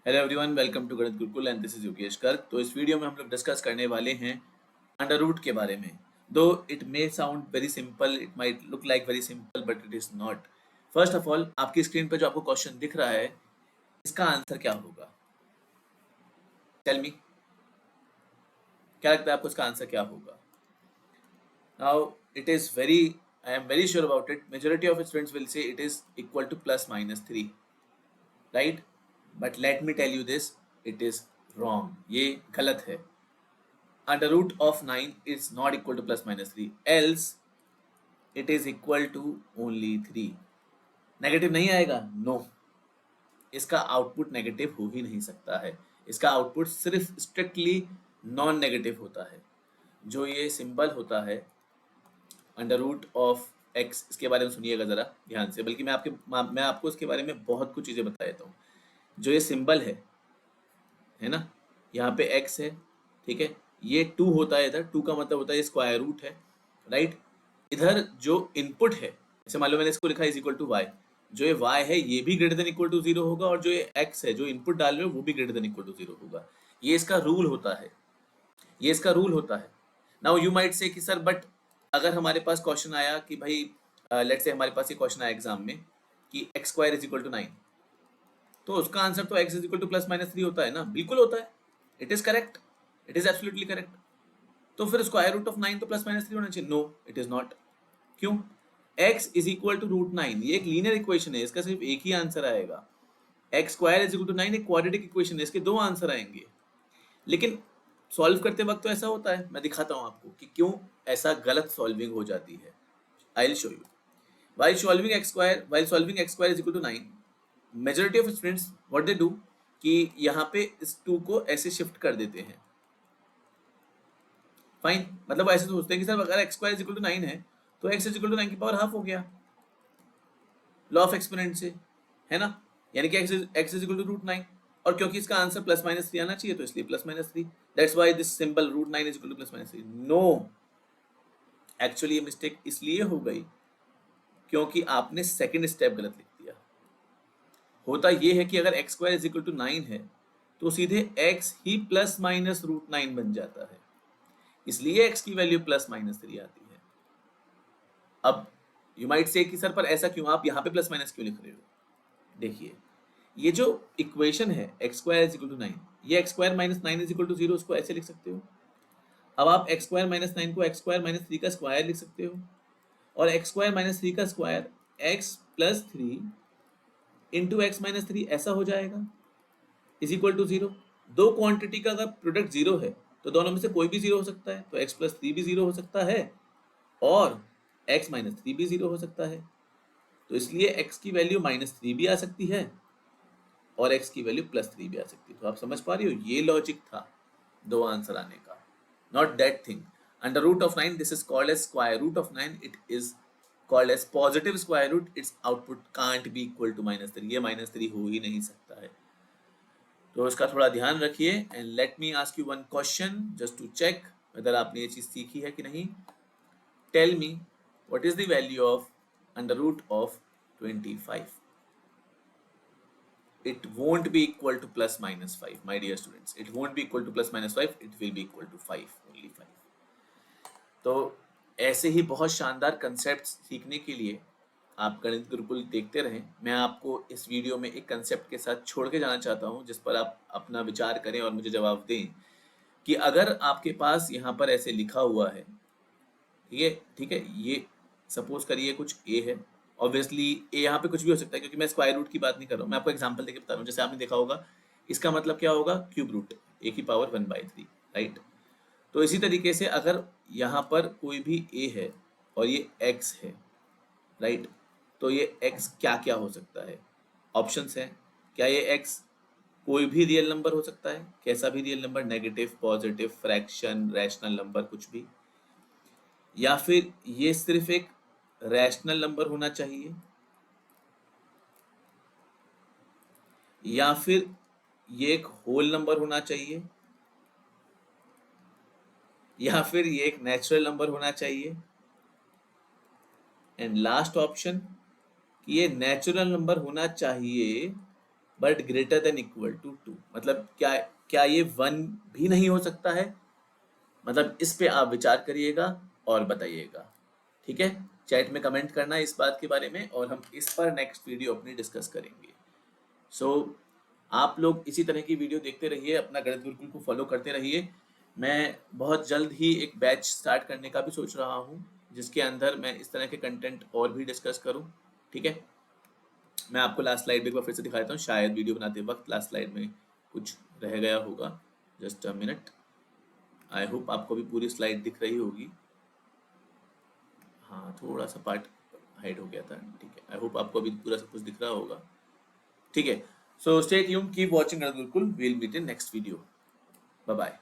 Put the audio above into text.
Hello everyone, welcome to गणित Gurukul and this is Yogesh Garg. तो इस वीडियो में हम लोग डिस्कस करने वाले हैं अंडर रूट के बारे में। दो it may sound very simple, it might look like very simple but it is not. First of all, आपकी स्क्रीन पे जो आपको क्वेश्चन दिख रहा है, इसका आंसर क्या होगा? टेल मी, क्या लगता है आपको इसका आंसर क्या होगा? Now it is very, I am very sure about it, majority of students will say it is equal to +-3, right? But let me tell you this, it is wrong, ये गलत है। Under root of 9 is not equal to +-3, else it is equal to only 3। Negative नहीं आएगा, no, इसका output negative हो ही नहीं सकता है। इसका आउटपुट सिर्फ स्ट्रिक्टली नॉन नेगेटिव होता है। जो ये सिंबल होता है अंडर रूट ऑफ एक्स, इसके बारे में सुनिएगा ज़रा ध्यान से, बल्कि मैं आपको इसके बारे में बहुत कुछ चीज़ें बता देता हूँ। जो ये सिंबल है ना, यहाँ पे एक्स है, ठीक है, ये 2 होता है, इधर 2 का मतलब होता है ये स्क्वायर रूट है, राइट? इधर जो इनपुट है, जैसे मान लो मैंने इसको लिखा है इज इक्वल टू वाई, जो ये y है ये भी ग्रेटर देन इक्वल टू 0 होगा, और जो ये x है जो इनपुट डाल रहे हो वो भी ग्रेटर देन इक्वल टू 0 होगा। ये इसका रूल होता है, ये इसका रूल होता है। नाउ यू माइट से कि सर बट अगर हमारे पास क्वेश्चन आया कि भाई लेट्स से हमारे पास ये क्वेश्चन आया एग्जाम में कि x² इज इक्वल टू 9, तो उसका आंसर तो x इज इक्वल टू +-3 होता है ना? बिल्कुल होता है, it is correct, it is absolutely correct. तो फिर स्क्वायर रूट ऑफ 9 तो +-3 होना चाहिए? No, it is not. क्यों? x इज इक्वल टू √9, ये एक लीनियर इक्वेशन है, इसका सिर्फ एक ही आंसर आएगा। x² इज इक्वल टू 9 एक क्वाड्रेटिक इक्वेशन है, इसके दो आंसर आएंगे। लेकिन सॉल्व करते वक्त तो ऐसा होता है, मैं दिखाता हूं आपको कि क्यों ऐसा गलत सॉल्विंग हो जाती है। I will show you. while solving x² is equal to 9, majority of students what they do कि यहाँ पे इस 2 को ऐसे शिफ्ट कर देते हैं। फाइन, मतलब ऐसे सोचते हैं कि सर अगर x² इज इक्वल टू 9 है तो x इज इक्वल टू 9 की पावर हाफ हो गया, लॉ ऑफ एक्सपोनेंट से, है ना? यानी कि x इज इक्वल टू √9, और क्योंकि इसका आंसर +-3 आना चाहिए तो इसलिए +-3, that's why this symbol √9 is equal to +-3। No, actually ये मिस्टेक इसलिए हो गई क्योंकि आपने सेकंड स्टेप गलत लिख दिया। होता ये है कि अगर x² इज इक्वल टू 9 है तो सीधे x ही +-√9 बन जाता है, इसलिए x की वैल्यू +-3 आती है। अब यू माइट से कि सर पर ऐसा क्यों, आप यहाँ पे प्लस माइनस क्यों लिख रहे हो? देखिए, ये जो इक्वेशन है x² इज इक्वल टू 9, ये x² - 9 इज इक्वल टू 0, उसको ऐसे लिख सकते हो। अब आप x² - 9 को x² - 3 का स्क्वायर लिख सकते हो, और x² - 3 का स्क्वायर x + 3 इंटू x - 3 ऐसा हो जाएगा, इज इक्वल टू 0। दो क्वांटिटी का अगर प्रोडक्ट 0 है तो दोनों में से कोई भी 0 हो सकता है, तो x + 3 भी 0 हो सकता है और x - 3 भी 0 हो सकता है। तो इसलिए x की वैल्यू -3 भी आ सकती है और x की वैल्यू +3 भी आ सकती है। तो आप समझ पा रहे हो, ये लॉजिक था दो आंसर आने का, not that thing. Under root of 9 this is called as square root of 9, it is called as positive square root, its output can't be equal to -3, ये -3 हो ही नहीं सकता है। तो इसका थोड़ा ध्यान रखिए। And let me ask you one question just to check whether आपने ये चीज सीखी है कि नहीं। Tell me what is the value of under root of 25? It won't be equal to +-5, my dear students, it won't be equal to +-5, it will be equal to 5, only 5। तो ऐसे ही बहुत शानदार कंसेप्ट सीखने के लिए आप गणित गुरुकुल देखते रहें। मैं आपको इस वीडियो में एक कंसेप्ट के साथ छोड़ के जाना चाहता हूं जिस पर आप अपना विचार करें और मुझे जवाब दें कि अगर आपके पास यहाँ पर ऐसे लिखा हुआ है, ठीक है, ये सपोज करिए कुछ a है, ऑब्वियसली a यहाँ पे कुछ भी हो सकता है क्योंकि मैं स्क्वायर रूट की बात नहीं कर रहा हूँ, मैं आपको एग्जांपल देके बता रहा हूँ। जैसे आपने देखा होगा, इसका मतलब क्या होगा? क्यूब रूट, a की पावर 1/3, राइट? तो इसी तरीके से अगर यहाँ पर कोई भी a है और ये x है, राइट, तो ये x क्या क्या हो सकता है? ऑप्शंस हैं। क्या ये x कोई भी रियल नंबर हो सकता है? कैसा भी real number, negative, positive, fraction, rational number, कुछ भी? या फिर ये सिर्फ एक रैशनल नंबर होना चाहिए, या फिर ये एक होल नंबर होना चाहिए, या फिर ये एक नेचुरल नंबर होना चाहिए, एंड लास्ट ऑप्शन कि ये नेचुरल नंबर होना चाहिए but greater than equal to 2, मतलब क्या क्या ये 1 भी नहीं हो सकता है? मतलब इस पे आप विचार करिएगा और बताइएगा, ठीक है? चैट में कमेंट करना इस बात के बारे में और हम इस पर नेक्स्ट वीडियो अपनी डिस्कस करेंगे। सो आप लोग इसी तरह की वीडियो देखते रहिए, अपना गणित गुरुकुल को फॉलो करते रहिए। मैं बहुत जल्द ही एक बैच स्टार्ट करने का भी सोच रहा हूँ, जिसके अंदर मैं इस तरह के कंटेंट और भी डिस्कस करूँ, ठीक है? मैं आपको लास्ट स्लाइड एक बार फिर से दिखा देता हूँ, शायद वीडियो बनाते वक्त लास्ट स्लाइड में कुछ रह गया होगा। Just a minute, I hope आपको भी पूरी स्लाइड दिख रही होगी। हाँ, थोड़ा सा पार्ट हाइड हो गया था, ठीक है। आई होप आपको अभी पूरा सब कुछ दिख रहा होगा, ठीक है। So stay tuned, keep watching Ganit Gurukul, we will meet in next video. Bye bye.